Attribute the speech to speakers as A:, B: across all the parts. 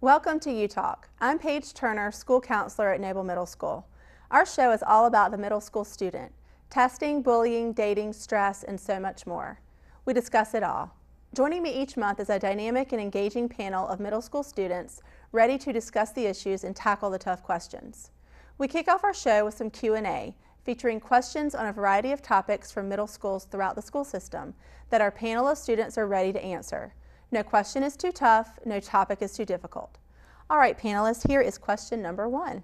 A: Welcome to UTalk. I'm Paige Turner, school counselor at Noble Middle School. Our show is all about the middle school student, testing, bullying, dating, stress, and so much more. We discuss it all. Joining me each month is a dynamic and engaging panel of middle school students ready to discuss the issues and tackle the tough questions. We kick off our show with some Q&A, featuring questions on a variety of topics from middle schools throughout the school system that our panel of students are ready to answer. No question is too tough, no topic is too difficult. All right, panelists, here is question number 1.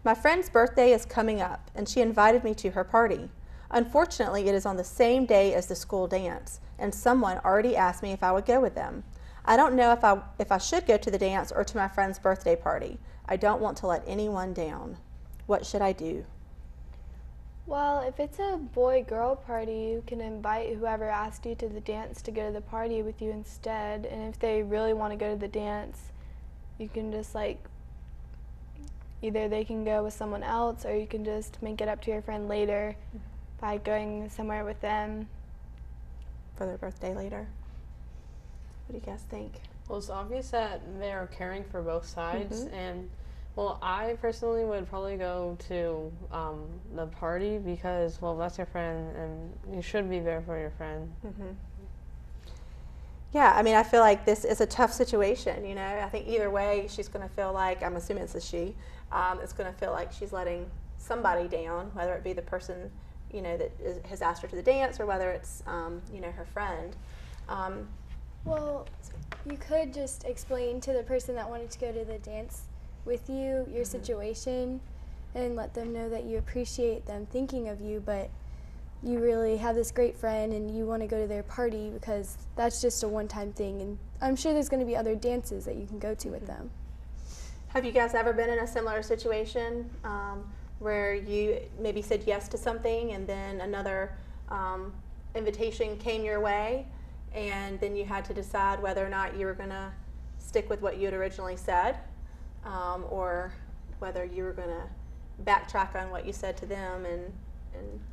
A: My friend's birthday is coming up, and she invited me to her party. Unfortunately, it is on the same day as the school dance, and someone already asked me if I would go with them. I don't know if I should go to the dance or to my friend's birthday party. I don't want to let anyone down. What should I do?
B: Well, if it's a boy-girl party, you can invite whoever asked you to the dance to go to the party with you instead. And if they really want to go to the dance, you can just either they can go with someone else or you can just make it up to your friend later by going somewhere with them.
A: For their birthday later. What do you guys think?
C: Well, it's obvious that they're caring for both sides, and well, I personally would probably go to the party because, well, that's your friend, and you should be there for your friend.
A: Yeah, I mean, I feel like this is a tough situation, you know. I think either way, she's going to feel like, I'm assuming it's a she, it's going to feel like she's letting somebody down, whether it be the person, you know, that has asked her to the dance or whether it's, you know, her friend.
D: Well, you could just explain to the person that wanted to go to the dance with you your situation and let them know that you appreciate them thinking of you, but you really have this great friend and you want to go to their party because that's just a one-time thing, and I'm sure there's going to be other dances that you can go to with them.
A: Have you guys ever been in a similar situation where you maybe said yes to something and then another invitation came your way and then you had to decide whether or not you were going to stick with what you had originally said? Or whether you were going to backtrack on what you said to them and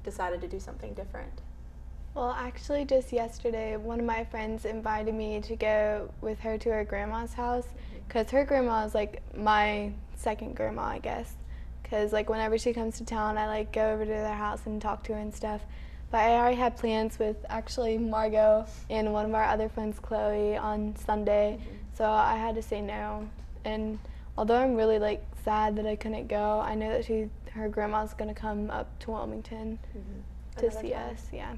A: decided to do something different?
B: Well, actually, just yesterday, one of my friends invited me to go with her to her grandma's house because her grandma is like my second grandma, I guess. Because whenever she comes to town, I go over to their house and talk to her and stuff. But I already had plans with actually Margot and one of our other friends, Chloe, on Sunday, so I had to say no. And although I'm really sad that I couldn't go, I know that her grandma's going to come up to Wilmington to see us. Yeah.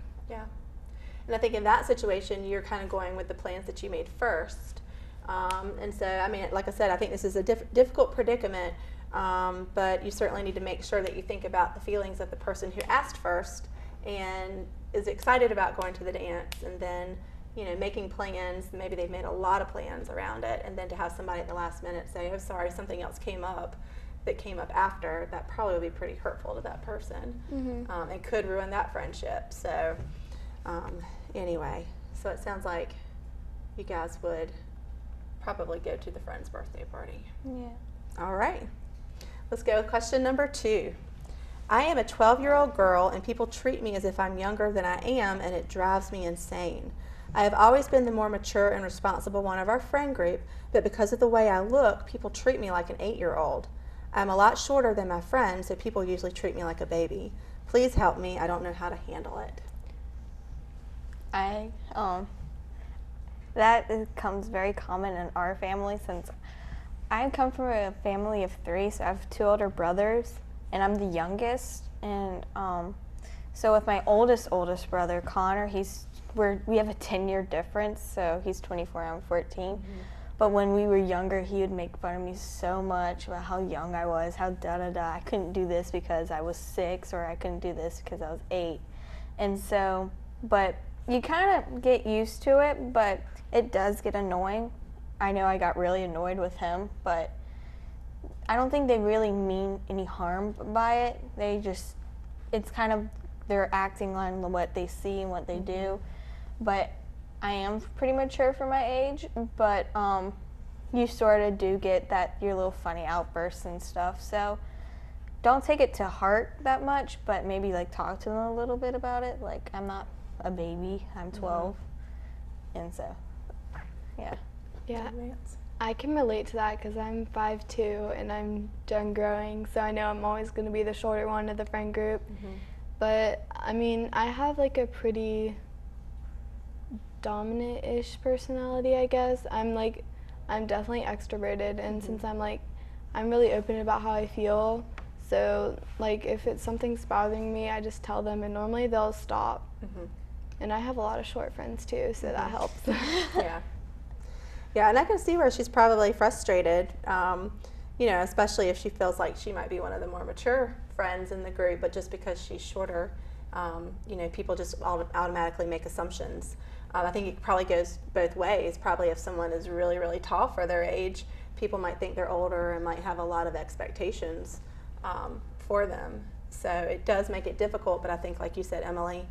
A: And I think in that situation, you're kind of going with the plans that you made first. And so, I mean, like I said, I think this is a difficult predicament, but you certainly need to make sure that you think about the feelings of the person who asked first and is excited about going to the dance, and then, you know, making plans. Maybe they've made a lot of plans around it, and then to have somebody at the last minute say, oh, sorry, something else came up after, that probably would be pretty hurtful to that person, and could ruin that friendship. So anyway, so it sounds like you guys would probably go to the friend's birthday party.
D: Yeah.
A: All right, let's go with question number 2. I am a 12-year-old girl, and people treat me as if I'm younger than I am, and it drives me insane. I have always been the more mature and responsible one of our friend group, but because of the way I look, people treat me like an 8-year-old. I'm a lot shorter than my friends, so people usually treat me like a baby. Please help me. I don't know how to handle it.
E: That comes very common in our family, since I come from a family of 3, so I have 2 older brothers, and I'm the youngest. And so with my oldest brother, Connor, we have a 10-year difference, so he's 24, I'm 14. But when we were younger, he would make fun of me so much about how young I was, how da-da-da, I couldn't do this because I was 6, or I couldn't do this because I was 8. And so, but you kind of get used to it, but it does get annoying. I know I got really annoyed with him, but I don't think they really mean any harm by it. It's kind of, they're acting on what they see and what they do. But I am pretty mature for my age, but you sort of do get your little funny outbursts and stuff. So don't take it to heart that much, but maybe talk to them a little bit about it. I'm not a baby, I'm 12, and so, yeah.
B: Yeah. I can relate to that because I'm 5'2" and I'm done growing, so I know I'm always going to be the shorter one of the friend group. But I mean, I have like a pretty dominant-ish personality, I guess. I'm definitely extroverted, and since I'm really open about how I feel, so like if something's bothering me, I just tell them, and normally they'll stop. And I have a lot of short friends too, so that helps.
A: Yeah, and I can see where she's probably frustrated, especially if she feels like she might be one of the more mature friends in the group, but just because she's shorter, people just automatically make assumptions. I think it probably goes both ways. Probably if someone is really, really tall for their age, people might think they're older and might have a lot of expectations for them. So it does make it difficult, but I think, like you said, Emily,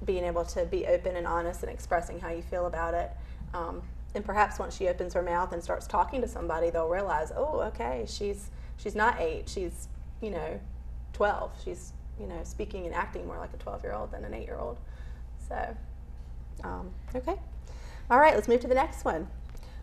A: being able to be open and honest and expressing how you feel about it. And perhaps once she opens her mouth and starts talking to somebody, they'll realize, oh, okay, she's not 8, she's 12. She's speaking and acting more like a 12-year-old than an 8-year-old. So, okay. All right, let's move to the next one.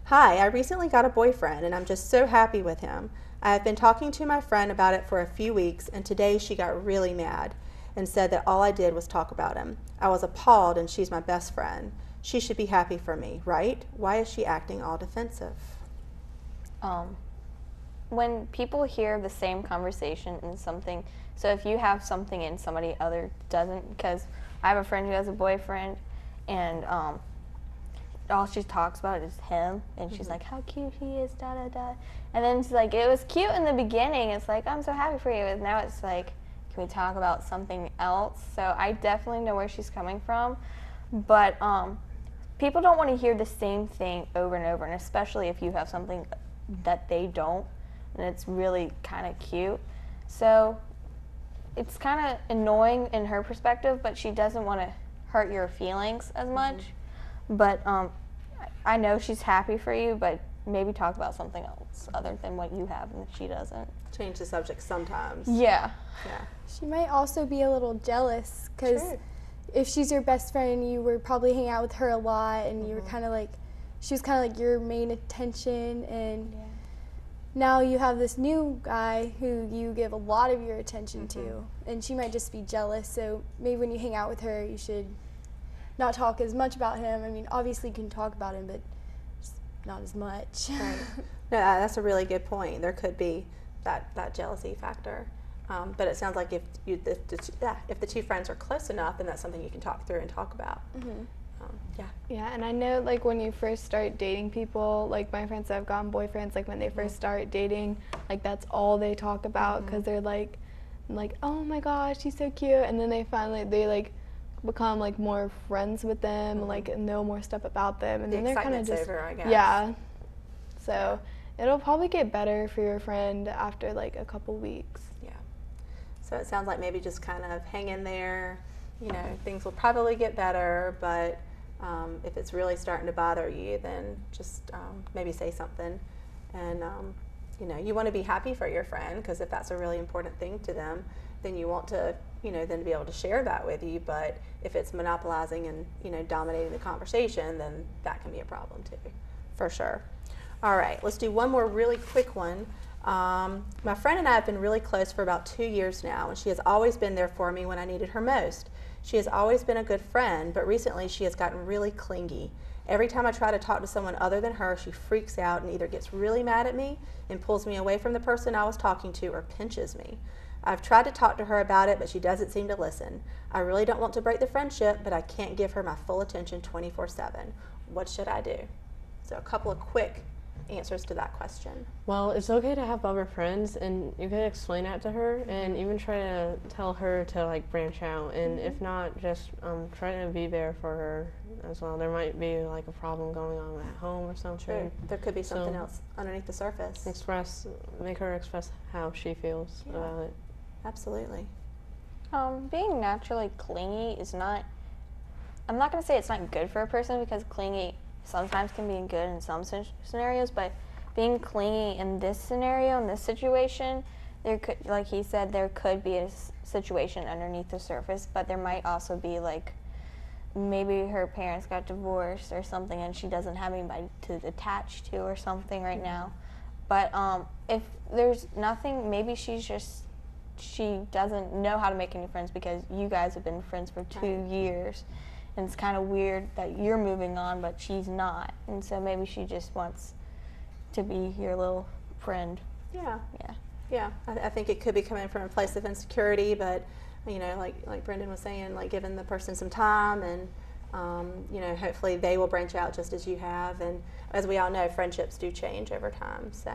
A: Hi, I recently got a boyfriend and I'm just so happy with him. I have been talking to my friend about it for a few weeks, and today she got really mad and said that all I did was talk about him. I was appalled, and she's my best friend. She should be happy for me, right? Why is she acting all defensive?
E: When people hear the same conversation in something, so if you have something and somebody other doesn't, because I have a friend who has a boyfriend, and all she talks about is him, and she's like, how cute he is, da da da. And then it's like, it was cute in the beginning. It's like, I'm so happy for you. And now it's like, can we talk about something else? So I definitely know where she's coming from, but people don't want to hear the same thing over and over, and especially if you have something that they don't, and it's really kind of cute. So it's kind of annoying in her perspective, but she doesn't want to hurt your feelings as much. But I know she's happy for you, but maybe talk about something else other than what you have and she doesn't.
A: Change the subject sometimes.
E: Yeah.
D: She might also be a little jealous because if she's your best friend and you were probably hanging out with her a lot and you were kind of like, she was kind of like your main attention, and now you have this new guy who you give a lot of your attention to, and she might just be jealous. So maybe when you hang out with her, you should not talk as much about him. I mean, obviously you can talk about him, but just not as much.
A: Right. No, that's a really good point. There could be that jealousy factor. But it sounds like if the two friends are close enough, then that's something you can talk through and talk about.
B: Yeah, and I know like when you first start dating people, like my friends that have gotten boyfriends, like when they first start dating, like that's all they talk about, because they're like, oh my gosh, he's so cute, and then they like become like more friends with them, and like know more stuff about them, and then they're kind of just
A: over, I guess.
B: So it'll probably get better for your friend after like a couple weeks.
A: So it sounds like maybe just kind of hang in there. Things will probably get better, but if it's really starting to bother you, then just maybe say something. And you want to be happy for your friend, because if that's a really important thing to them, then you want to then to be able to share that with you. But if it's monopolizing and dominating the conversation, then that can be a problem too, for sure. All right, let's do one more really quick one. My friend and I have been really close for about 2 years now, and she has always been there for me when I needed her most. She has always been a good friend, but recently she has gotten really clingy. Every time I try to talk to someone other than her, she freaks out and either gets really mad at me and pulls me away from the person I was talking to, or pinches me. I've tried to talk to her about it, but she doesn't seem to listen. I really don't want to break the friendship, but I can't give her my full attention 24/7. What should I do? So a couple of quick answers to that question.
C: Well, it's okay to have bummer friends, and you can explain that to her, and even try to tell her to like branch out, and if not, just try to be there for her as well. There might be like a problem going on at home or something.
A: True. There could be something else underneath the surface.
C: Make her express how she feels about it.
A: Absolutely.
E: Being naturally clingy is not, I'm not going to say it's not good for a person, because clingy sometimes can be good in some scenarios, but being clingy in this scenario, in this situation, there could, like he said, there could be a situation underneath the surface, but there might also be like maybe her parents got divorced or something and she doesn't have anybody to attach to or something right now. But if there's nothing, maybe she doesn't know how to make any friends because you guys have been friends for 2 years. And it's kind of weird that you're moving on, but she's not. And so maybe she just wants to be your little friend.
A: Yeah.
E: Yeah.
A: Yeah. I think it could be coming from a place of insecurity, but, you know, like Brendan was saying, like giving the person some time and, you know, hopefully they will branch out just as you have. And as we all know, friendships do change over time. So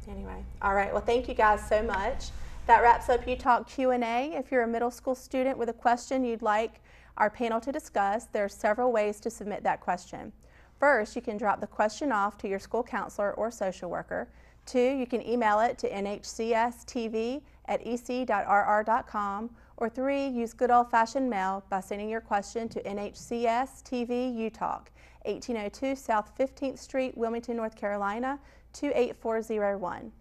A: anyway. All right. Well, thank you guys so much. That wraps up UTalk Q&A. If you're a middle school student with a question you'd like our panel to discuss, there are several ways to submit that question. First, you can drop the question off to your school counselor or social worker. 2, you can email it to nhcstv@ec.rr.com. Or 3, use good old-fashioned mail by sending your question to NHCS-TV UTalk, 1802 South 15th Street, Wilmington, North Carolina, 28401.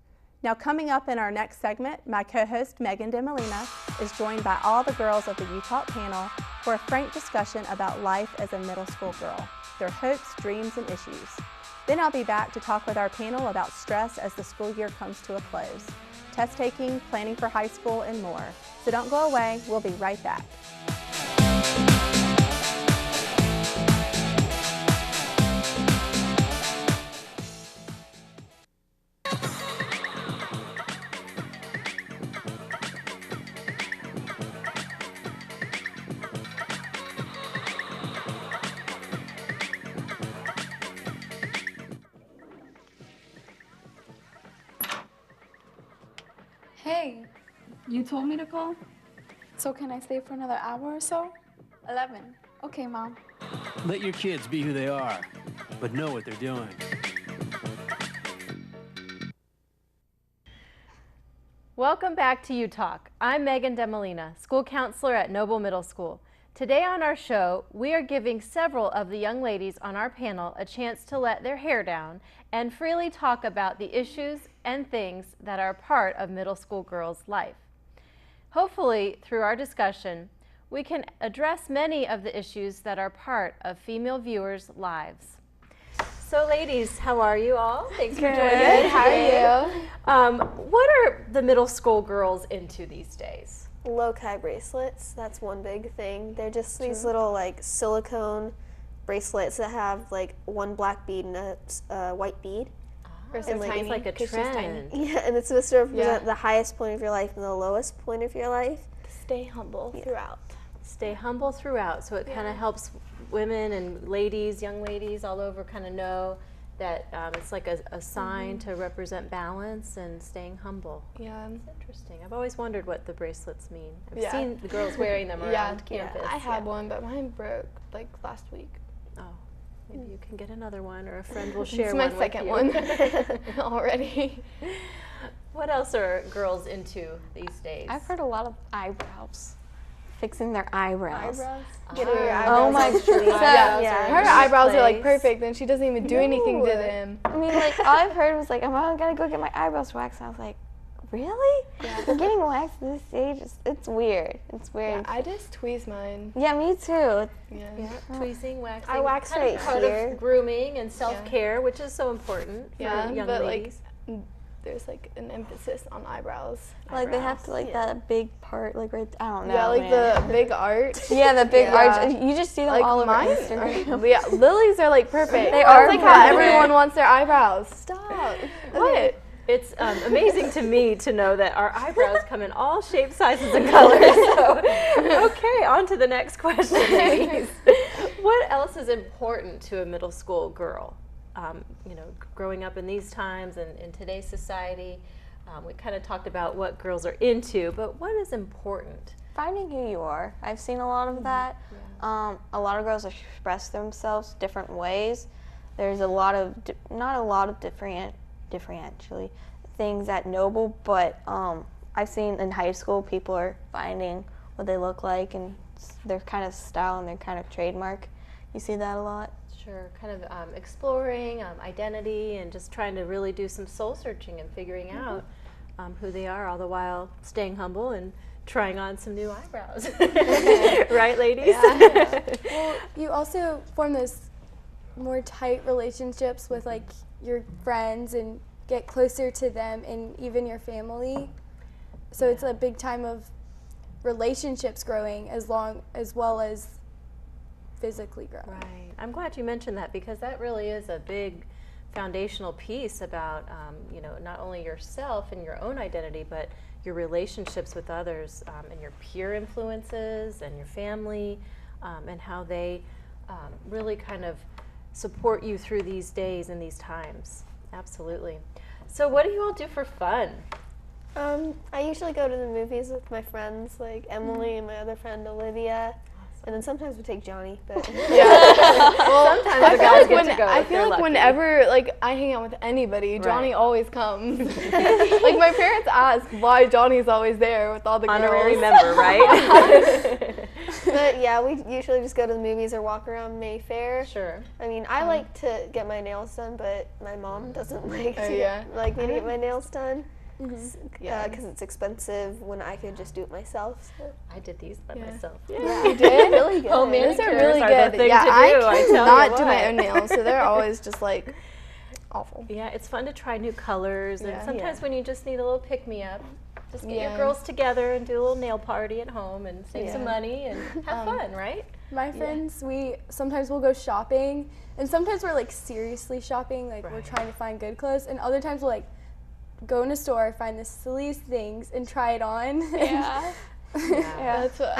A: Now, coming up in our next segment, my co-host Megan DeMolina is joined by all the girls of the UTalk panel for a frank discussion about life as a middle school girl, their hopes, dreams, and issues. Then I'll be back to talk with our panel about stress as the school year comes to a close, test taking, planning for high school, and more. So don't go away, we'll be right back.
F: Hey, you told me to call? So can I stay for another hour or so? 11. Okay, Mom.
G: Let your kids be who they are, but know what they're doing.
H: Welcome back to UTalk. I'm Megan DeMolina, school counselor at Noble Middle School. Today on our show, we are giving several of the young ladies on our panel a chance to let their hair down and freely talk about the issues and things that are part of middle school girls' life. Hopefully, through our discussion, we can address many of the issues that are part of female viewers' lives. So ladies, how are you all? Thanks for joining us.
B: How are you?
H: What are the middle school girls into these days?
I: Low-kai bracelets, that's one big thing. They're just these little like silicone bracelets that have like one black bead and a white bead.
H: It's like a trend.
I: Yeah, and it's supposed to represent the highest point of your life and the lowest point of your life.
B: Stay humble throughout.
H: Stay humble throughout, so it kind of helps women and ladies, young ladies all over kind of know that it's like a sign to represent balance and staying humble.
B: Yeah.
H: It's interesting. I've always wondered what the bracelets mean. I've seen the girls wearing them around campus.
B: I had one, but mine broke like last week.
H: Oh, maybe you can get another one, or a friend will share
B: It's
H: one
B: my second
H: with
B: one already.
H: What else are girls into these days?
E: I've heard a lot of eyebrows. Fixing their eyebrows.
I: Getting your eyebrows.
E: Oh my
I: Yeah.
B: Her eyebrows are like perfect, and she doesn't even do anything to them.
E: I mean, like, all I've heard was like, I'm gonna go get my eyebrows waxed. And I was like, really? Yeah. Getting waxed at this age, it's weird. It's weird.
B: Yeah, I just tweeze mine.
E: Yeah, me too.
B: Yeah.
H: Tweezing, waxing.
I: I wax
H: kind of
I: right
H: part
I: here.
H: of grooming and self-care, which is so important for young
B: but
H: ladies.
B: like, there's like an emphasis on eyebrows.
E: Like they have to like that big part, like right. I don't know.
B: Yeah, like the big art.
E: Yeah, the big arch. You just see them
B: Like
E: all over
B: mine.
E: Instagram.
B: Yeah, Lily's are like perfect.
E: They are
B: That's like how
E: perfect.
B: everyone wants their eyebrows. Stop. What?
H: It's amazing to me to know that our eyebrows come in all shapes, sizes, and colors. So, okay, on to the next question, ladies. What else is important to a middle school girl? You know, growing up in these times and in today's society, we kind of talked about what girls are into, but what is important?
E: Finding who you are. I've seen a lot of that. A lot of girls express themselves different ways. There's a lot of, not a lot of differentially things at Noble, but I've seen in high school people are finding what they look like and their kind of style and their kind of trademark. You see that a lot?
H: Sure, kind of exploring identity and just trying to really do some soul searching and figuring out who they are, all the while staying humble and trying on some new eyebrows. Right, ladies?
D: Yeah. Well, you also form those more tight relationships with like your friends and get closer to them and even your family. So it's a big time of relationships growing as well as physically growing.
H: Right. I'm glad you mentioned that, because that really is a big foundational piece about, not only yourself and your own identity, but your relationships with others, and your peer influences and your family, and how they really kind of support you through these days and these times. Absolutely. So what do you all do for fun?
I: I usually go to the movies with my friends, like Emily and my other friend Olivia. And then sometimes we take Johnny, but
B: Well,
H: sometimes the guys get to go.
B: I
H: if
B: feel
H: they're
B: like
H: lucky.
B: whenever I hang out with anybody, Johnny
H: Right.
B: always comes. Like my parents ask why Johnny's always there with all the
H: Honorary
B: girls.
H: member, right?
I: But yeah, we usually just go to the movies or walk around Mayfair.
H: Sure.
I: I mean, I like to get my nails done, but my mom doesn't like like me to get my nails done. Because it's expensive when I could just do it myself. So.
H: I did these by myself.
I: Yeah, you did? Really good.
H: Home
B: Those are
H: manicures
B: really
H: are
B: good.
H: the thing
B: Yeah,
H: to do,
B: I
H: tell
B: cannot
H: you
B: do my
H: what.
B: own nails, so they're always just like awful.
H: Yeah, it's fun to try new colors, and
B: Yeah.
H: sometimes when you just need a little pick-me-up, just get your
B: Yeah.
H: girls together and do a little nail party at home and save some money and have fun, right?
D: My friends, we sometimes we'll go shopping, and sometimes we're like seriously shopping, like we're
H: Right.
D: trying to find good clothes, and other times we'll like go in a store, find the silliest things, and try it on.
B: Yeah.
H: Yeah.
B: That's what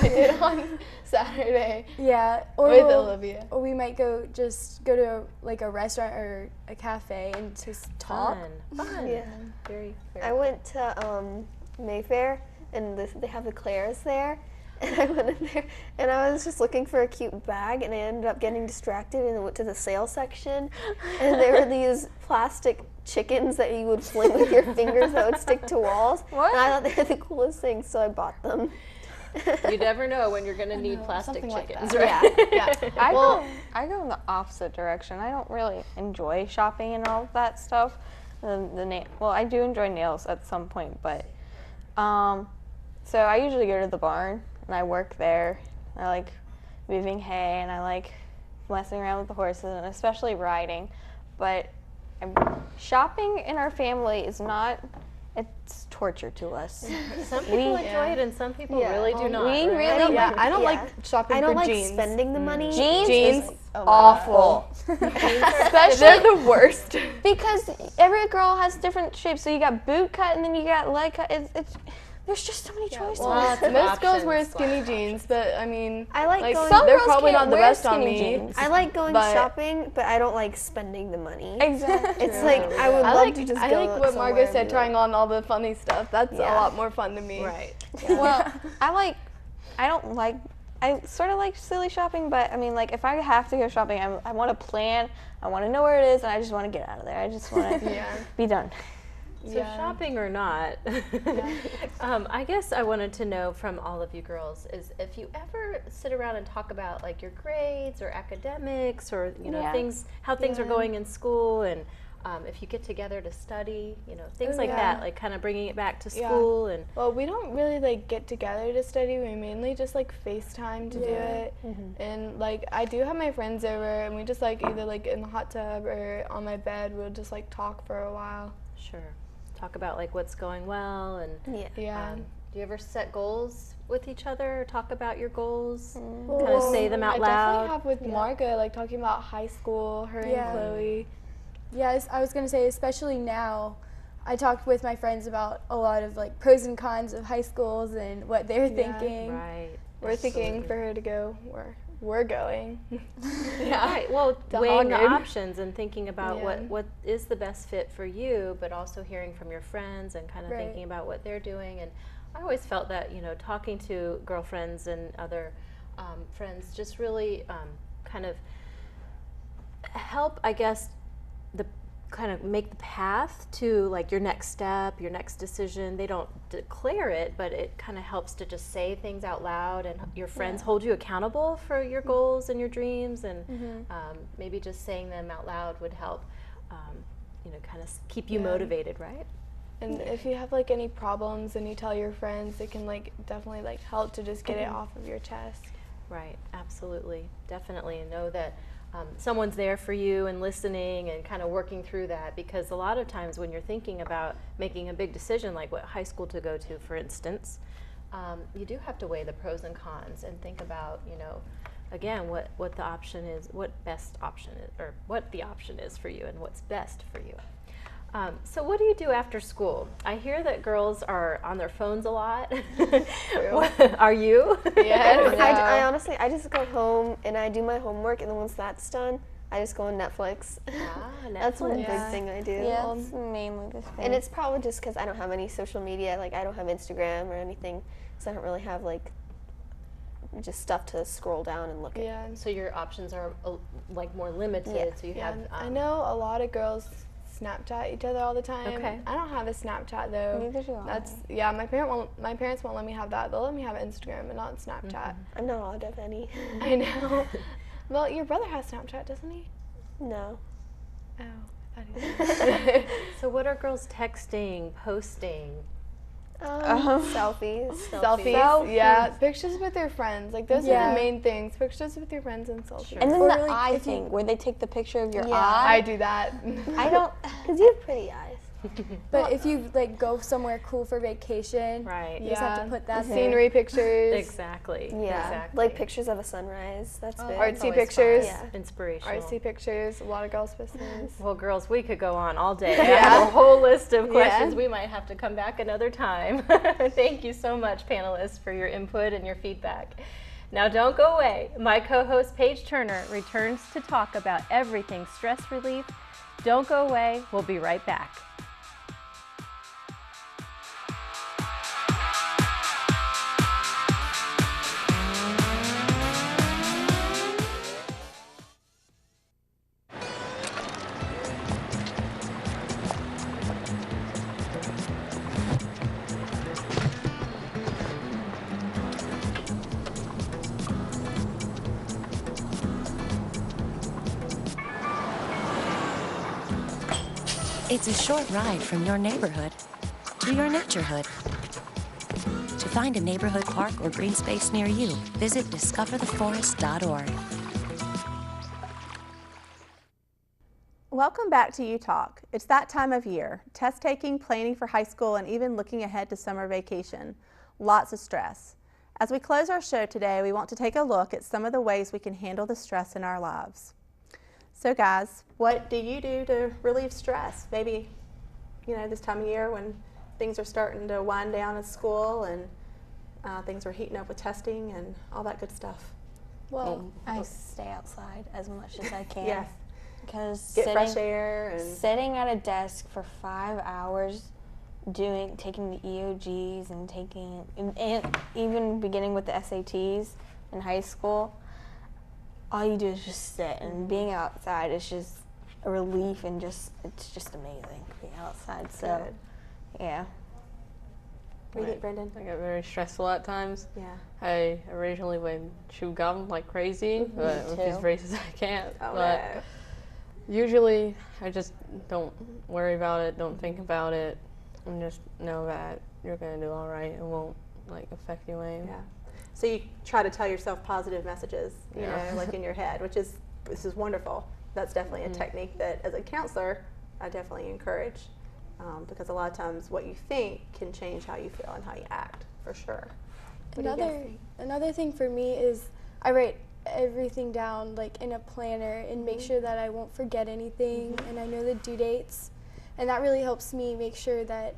B: I did on Saturday
D: Yeah, or
B: with Olivia.
D: or we might go to like a restaurant or a cafe and just talk.
H: Fun.
I: Yeah.
H: Very, very
I: I went to Mayfair, and they have the Claire's there. And I went in there, and I was just looking for a cute bag, and I ended up getting distracted and went to the sale section. And there were these plastic chickens that you would fling with your fingers that would stick to walls.
D: What?
I: And I thought they were the coolest thing, so I bought them.
H: You never know when you're going to need plastic
B: something like
H: chickens,
B: that.
H: right?
B: Yeah.
E: I go in the opposite direction. I don't really enjoy shopping and all of that stuff. Well, I do enjoy nails at some point, but so I usually go to the barn and I work there. I like moving hay and I like messing around with the horses and especially riding. But shopping in our family is not. It's torture to us.
H: Some people enjoy it and some people really do not.
E: We
H: right?
E: really
B: I don't like shopping
I: I don't
B: for
I: like
B: jeans.
I: spending the money.
E: Jeans is
B: awful.
E: Especially
B: They're the worst.
E: because every girl has different shapes. So you got boot cut and then you got leg cut. There's just so many choices.
H: Lots of
B: Most girls wear
H: options.
B: skinny jeans, but I mean,
I: I like going.
E: Some
B: they're
E: girls
B: probably
E: can't
B: not the
E: wear
B: best on
E: skinny
B: me.
E: jeans.
I: I like going
B: But-
I: shopping, but I don't like spending the money.
E: Exactly.
I: It's like I would
B: I
I: love
B: like
I: to just
B: I
I: go
B: like what
I: somewhere
B: Margot
I: and
B: said,
I: do
B: trying
I: it.
B: on all the funny stuff. That's a
I: Yeah.
B: lot more fun to me.
H: Right.
E: Well, I sort of like silly shopping, but I mean, like, if I have to go shopping, I want to plan, I want to know where it is, and I just want to get out of there. I just want to be done.
H: So shopping or not, I guess I wanted to know from all of you girls is if you ever sit around and talk about like your grades or academics or how things are going in school, and if you get together to study, things like that, like kind of bringing it back to school. And
B: Well, we don't really like get together to study. We mainly just like FaceTime to do it. And like I do have my friends over, and we just like either like in the hot tub or on my bed. We'll just like talk for a while.
H: sure, talk about like what's going well, and
B: Yeah.
H: do you ever set goals with each other or talk about your goals, kind of
B: Well,
H: say them out
B: I
H: loud?
B: definitely have with Margot, like talking about high school, her and Chloe.
D: Yes, I was going to say, especially now, I talked with my friends about a lot of like pros and cons of high schools and what they're thinking.
H: Right.
B: We're thinking for her to go where we're going.
H: Right. Well,
B: To
H: weighing the
B: Harvard.
H: options and thinking about what is the best fit for you, but also hearing from your friends and kind of
D: Right.
H: thinking about what they're doing. And I always felt that, talking to girlfriends and other friends just really kind of help, I guess, the kind of make the path to like your next step, your next decision. They don't declare it, but it kind of helps to just say things out loud, and your friends hold you accountable for your goals and your dreams, and maybe just saying them out loud would help, kind of keep you motivated, right?
B: And if you have like any problems and you tell your friends, it can like definitely like help to just get it off of your chest.
H: Right, absolutely, definitely, and know that someone's there for you and listening and kind of working through that, because a lot of times when you're thinking about making a big decision like what high school to go to, for instance, you do have to weigh the pros and cons and think about, you know, again, what the option is, what best option is, or what the option is for you and what's best for you. So what do you do after school? I hear that girls are on their phones a lot. Are you?
I: Yes. I honestly, I just go home and I do my homework, and then once that's done, I just go on Netflix.
H: Netflix.
I: That's one big thing I do.
E: Yeah, it's mainly the thing.
I: And it's probably just because I don't have any social media, like I don't have Instagram or anything, so I don't really have like just stuff to scroll down and look at.
B: Yeah.
H: So your options are like more limited.
I: Yeah.
H: So you
B: Yeah,
H: have.
B: I know a lot of girls Snapchat each other all the time.
H: Okay.
B: I don't have a Snapchat though.
E: Neither do I.
B: That's my parents won't let me have that. They'll let me have Instagram but not Snapchat.
I: I'm not allowed to have any.
B: I know. Well, your brother has Snapchat, doesn't he?
I: No.
B: Oh, I thought he did.
H: So what are girls texting, posting?
I: Selfies.
B: Selfies. Yeah, pictures with your friends. Like those are
D: Yeah.
B: the main things. Pictures with your friends and selfies.
E: And then
D: Or
E: the
D: like
E: eye
D: if you-
E: thing, where they take the picture of your
I: Yeah.
E: eye.
B: I do that.
E: I don't.
I: Because you have pretty eyes.
D: But if you like go somewhere cool for vacation,
H: Right.
D: you just have to put that there.
B: scenery pictures.
H: Exactly.
I: Yeah.
H: Exactly.
I: Like pictures of a sunrise. That's big.
B: Artsy
H: always
B: pictures.
I: Yeah.
H: Inspirational.
B: Artsy pictures. A lot of girls' business.
H: Well, girls, we could go on all day. I have a whole list of questions. We might have to come back another time. Thank you so much, panelists, for your input and your feedback. Now, don't go away. My co-host, Paige Turner, returns to talk about everything stress relief. Don't go away. We'll be right back.
J: It's a short ride from your neighborhood to your naturehood. To find a neighborhood park or green space near you, visit discovertheforest.org.
A: Welcome back to UTalk. It's that time of year, test taking, planning for high school, and even looking ahead to summer vacation. Lots of stress. As we close our show today, we want to take a look at some of the ways we can handle the stress in our lives. So guys, what do you do to relieve stress? Maybe, you know, this time of year when things are starting to wind down at school and things are heating up with testing and all that good stuff.
E: Well, I stay outside as much as I can.
A: Yes.
E: Because
A: Get fresh air and
E: sitting at a desk for 5 hours, taking the EOGs and even beginning with the SATs in high school, all you do is just sit, and being outside is just a relief, and it's just amazing being outside. So, yeah.
A: What do you think, Brendan?
C: I get very stressful at times.
A: Yeah.
C: I originally would chew gum like crazy, but with as races I can't.
A: Oh,
C: but
A: no.
C: usually I just don't worry about it, don't think about it, and just know that you're gonna do all right. It won't like affect you any.
A: Yeah. So you try to tell yourself positive messages, you know, like in your head, this is wonderful. That's definitely a technique that, as a counselor, I definitely encourage, because a lot of times what you think can change how you feel and how you act, for sure.
D: Another thing for me is I write everything down like in a planner and make sure that I won't forget anything, and I know the due dates, and that really helps me make sure that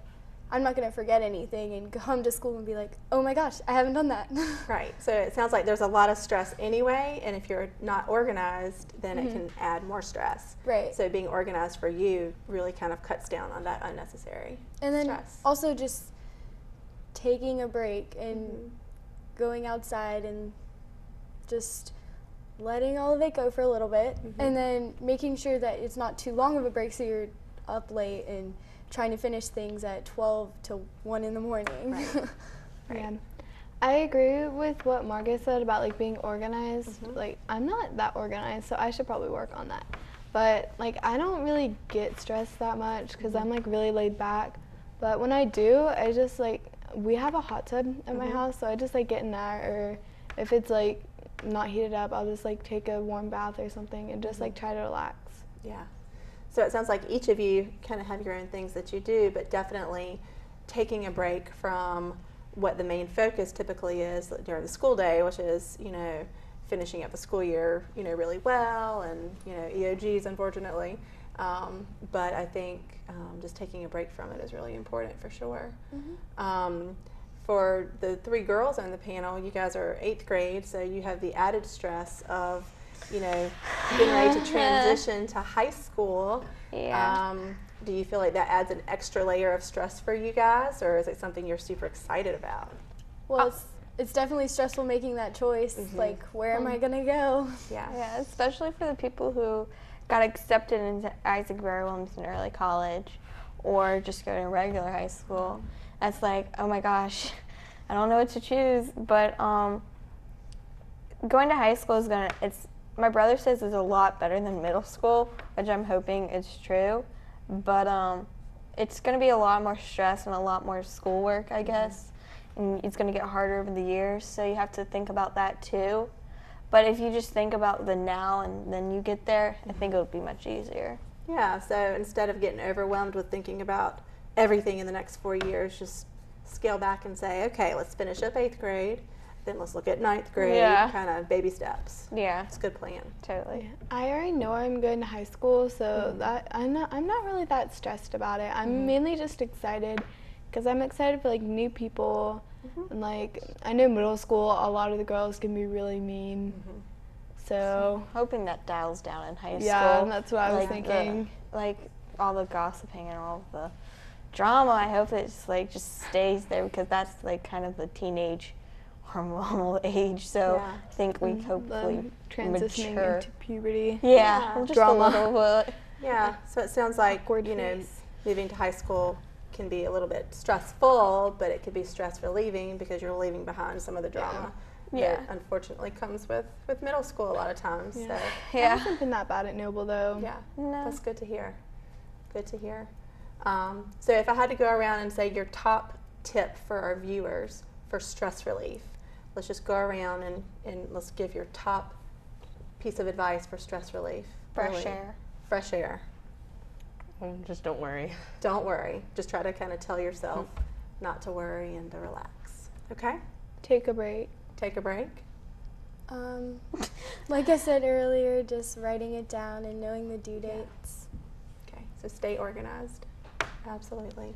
D: I'm not going to forget anything and come to school and be like, oh my gosh, I haven't done that.
A: Right. So it sounds like there's a lot of stress anyway, and if you're not organized, then it can add more stress.
D: Right.
A: So being organized for you really kind of cuts down on that unnecessary
D: And then
A: stress.
D: also just taking a break and going outside and just letting all of it go for a little bit, and then making sure that it's not too long of a break so you're up late and trying to finish things at 12 to 1 in the morning.
A: Right.
B: Yeah. I agree with what Margaret said about like being organized. Like I'm not that organized, so I should probably work on that. But like I don't really get stressed that much because I'm like really laid back. But when I do, I just like, we have a hot tub at my house, so I just like get in that, or if it's like not heated up, I'll just like take a warm bath or something and just like try to relax.
A: Yeah. So it sounds like each of you kind of have your own things that you do, but definitely taking a break from what the main focus typically is during the school day, which is, you know, finishing up the school year, you know, really well, and, you know, EOGs, unfortunately. But I think just taking a break from it is really important for sure. For the 3 girls on the panel, you guys are 8th grade, so you have the added stress of, you know, getting ready to transition to high school.
E: Yeah.
A: Do you feel like that adds an extra layer of stress for you guys, or is it something you're super excited about?
D: Well, it's definitely stressful making that choice. Like, where am I gonna go?
E: Yeah, especially for the people who got accepted into Isaac Barry Williamson Early College, or just go to regular high school. That's like, oh my gosh, I don't know what to choose. But going to high school is my brother says it's a lot better than middle school, which I'm hoping is true. But it's going to be a lot more stress and a lot more schoolwork, I guess. And it's going to get harder over the years, so you have to think about that too. But if you just think about the now and then you get there, I think it would be much easier.
A: Yeah, so instead of getting overwhelmed with thinking about everything in the next 4 years, just scale back and say, okay, let's finish up 8th grade, then let's look at 9th grade, kind of baby steps.
E: Yeah.
A: It's a good plan.
E: Totally.
B: Yeah. I already know I'm going to high school, so that I'm not really that stressed about it. I'm mainly just excited because I'm excited for like new people, and like I know middle school, a lot of the girls can be really mean. So
E: hoping that dials down in high school.
B: Yeah, that's what I was thinking.
E: Like all the gossiping and all of the drama, I hope it's like just stays there, because that's like kind of the teenage hormonal age. So I think we hopefully
B: transitioning
E: mature
B: into puberty.
E: Yeah, just
B: drama.
E: a little bit.
A: Yeah, so it sounds like, you know, moving to high school can be a little bit stressful, but it could be stress relieving because you're leaving behind some of the drama that unfortunately comes with middle school a lot of times. So
B: It hasn't been that bad at Noble though.
A: yeah, that's good to hear. Good to hear. So if I had to go around and say your top tip for our viewers for stress relief, let's just go around and let's give your top piece of advice for stress relief.
E: Fresh air.
A: Fresh air.
C: Just don't worry.
A: Don't worry. Just try to kind of tell yourself not to worry and to relax. Okay?
B: Take a break.
A: Take a break.
D: Like I said earlier, just writing it down and knowing the due dates.
A: Okay, so stay organized. Absolutely.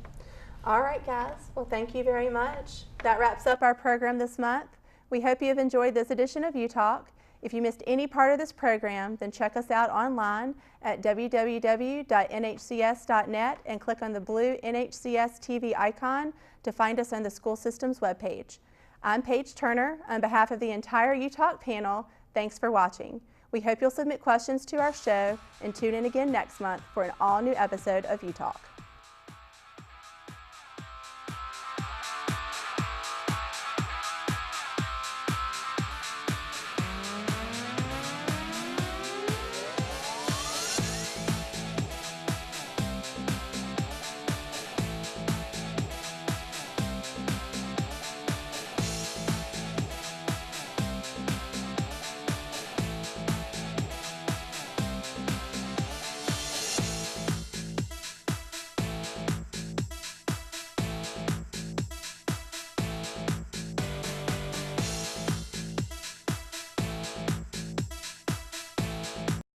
A: All right, guys. Well, thank you very much. That wraps up our program this month. We hope you have enjoyed this edition of UTalk. If you missed any part of this program, then check us out online at www.nhcs.net and click on the blue NHCS TV icon to find us on the school system's webpage. I'm Paige Turner. On behalf of the entire UTalk panel, thanks for watching. We hope you'll submit questions to our show and tune in again next month for an all-new episode of UTalk.